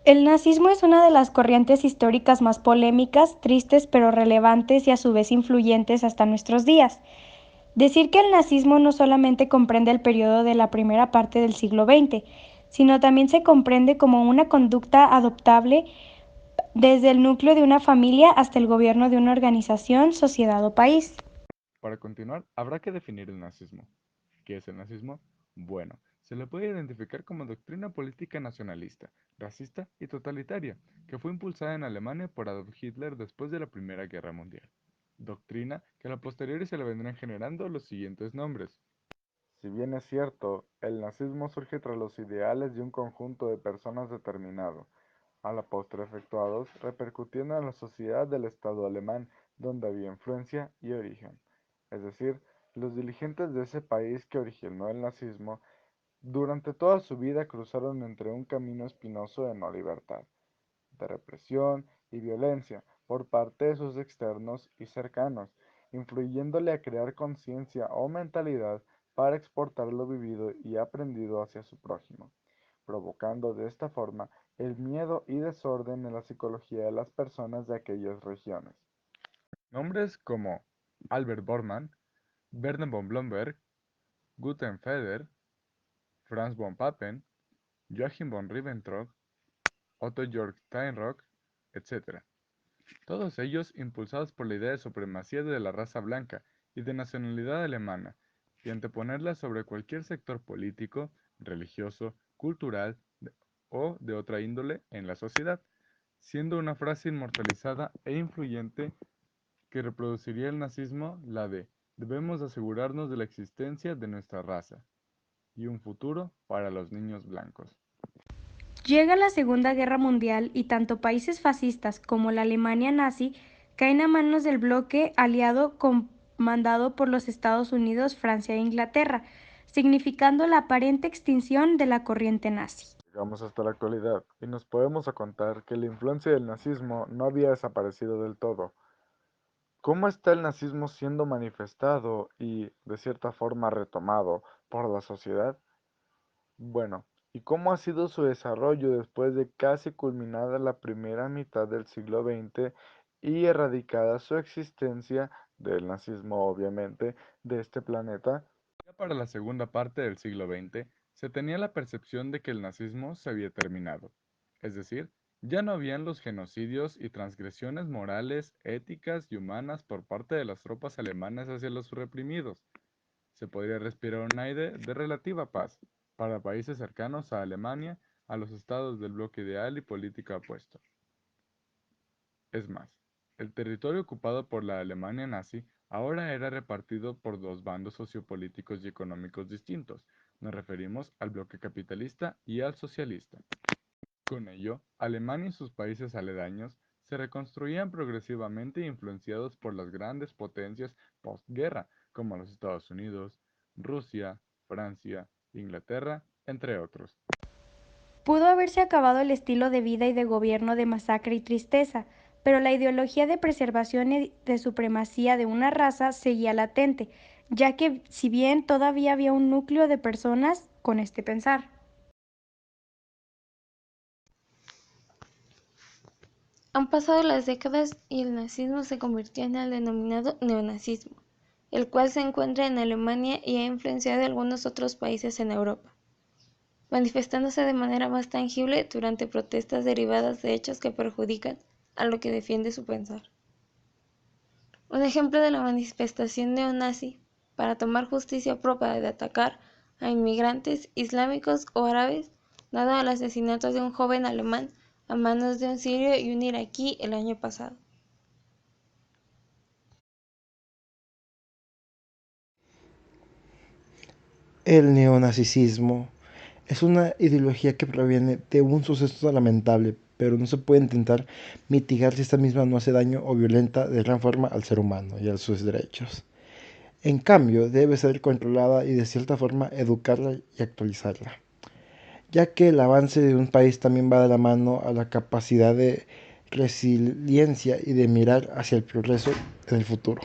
El nazismo es una de las corrientes históricas más polémicas, tristes pero relevantes y a su vez influyentes hasta nuestros días. Decir que el nazismo no solamente comprende el periodo de la primera parte del siglo XX, sino también se comprende como una conducta adoptable desde el núcleo de una familia hasta el gobierno de una organización, sociedad o país. Para continuar, habrá que definir el nazismo. ¿Qué es el nazismo? Bueno, se le puede identificar como doctrina política nacionalista, racista y totalitaria, que fue impulsada en Alemania por Adolf Hitler después de la Primera Guerra Mundial. Doctrina que a la posteriori se le vendrán generando los siguientes nombres. Si bien es cierto, el nazismo surge tras los ideales de un conjunto de personas determinado, a la postre efectuados, repercutiendo en la sociedad del Estado alemán, donde había influencia y origen. Es decir, los dirigentes de ese país que originó el nazismo, durante toda su vida cruzaron entre un camino espinoso de no libertad, de represión y violencia por parte de sus externos y cercanos, influyéndole a crear conciencia o mentalidad para exportar lo vivido y aprendido hacia su prójimo, provocando de esta forma el miedo y desorden en la psicología de las personas de aquellas regiones. Nombres como Albert Bormann, Werner von Blomberg, Guten Feder, Franz von Papen, Joachim von Ribbentrop, Otto Georg Steinrock, etc. Todos ellos impulsados por la idea de supremacía de la raza blanca y de nacionalidad alemana, y anteponerla sobre cualquier sector político, religioso, cultural o de otra índole en la sociedad, siendo una frase inmortalizada e influyente que reproduciría el nazismo la de debemos asegurarnos de la existencia de nuestra raza y un futuro para los niños blancos. Llega la Segunda Guerra Mundial y tanto países fascistas como la Alemania nazi caen a manos del bloque aliado comandado por los Estados Unidos, Francia e Inglaterra, significando la aparente extinción de la corriente nazi. Llegamos hasta la actualidad y nos podemos a contar que la influencia del nazismo no había desaparecido del todo. ¿Cómo está el nazismo siendo manifestado y, de cierta forma, retomado por la sociedad? Bueno, ¿y cómo ha sido su desarrollo después de casi culminada la primera mitad del siglo XX y erradicada su existencia del nazismo, obviamente, de este planeta? Ya para la segunda parte del siglo XX, se tenía la percepción de que el nazismo se había terminado. Es decir, ya no habían los genocidios y transgresiones morales, éticas y humanas por parte de las tropas alemanas hacia los reprimidos. Se podría respirar un aire de relativa paz para países cercanos a Alemania, a los estados del bloque ideal y político opuesto. Es más, el territorio ocupado por la Alemania nazi ahora era repartido por dos bandos sociopolíticos y económicos distintos. Nos referimos al bloque capitalista y al socialista. Con ello, Alemania y sus países aledaños se reconstruían progresivamente influenciados por las grandes potencias postguerra, como los Estados Unidos, Rusia, Francia, Inglaterra, entre otros. Pudo haberse acabado el estilo de vida y de gobierno de masacre y tristeza, pero la ideología de preservación y de supremacía de una raza seguía latente, ya que si bien todavía había un núcleo de personas con este pensar. Han pasado las décadas y el nazismo se convirtió en el denominado neonazismo, el cual se encuentra en Alemania y ha influenciado a algunos otros países en Europa, manifestándose de manera más tangible durante protestas derivadas de hechos que perjudican a lo que defiende su pensar. Un ejemplo de la manifestación neonazi para tomar justicia propia de atacar a inmigrantes islámicos o árabes, dado al asesinato de un joven alemán a manos de un sirio y un iraquí el año pasado. El neonazismo es una ideología que proviene de un suceso lamentable, pero no se puede intentar mitigar si esta misma no hace daño o violenta de gran forma al ser humano y a sus derechos. En cambio, debe ser controlada y de cierta forma educarla y actualizarla, ya que el avance de un país también va de la mano a la capacidad de resiliencia y de mirar hacia el progreso en el futuro.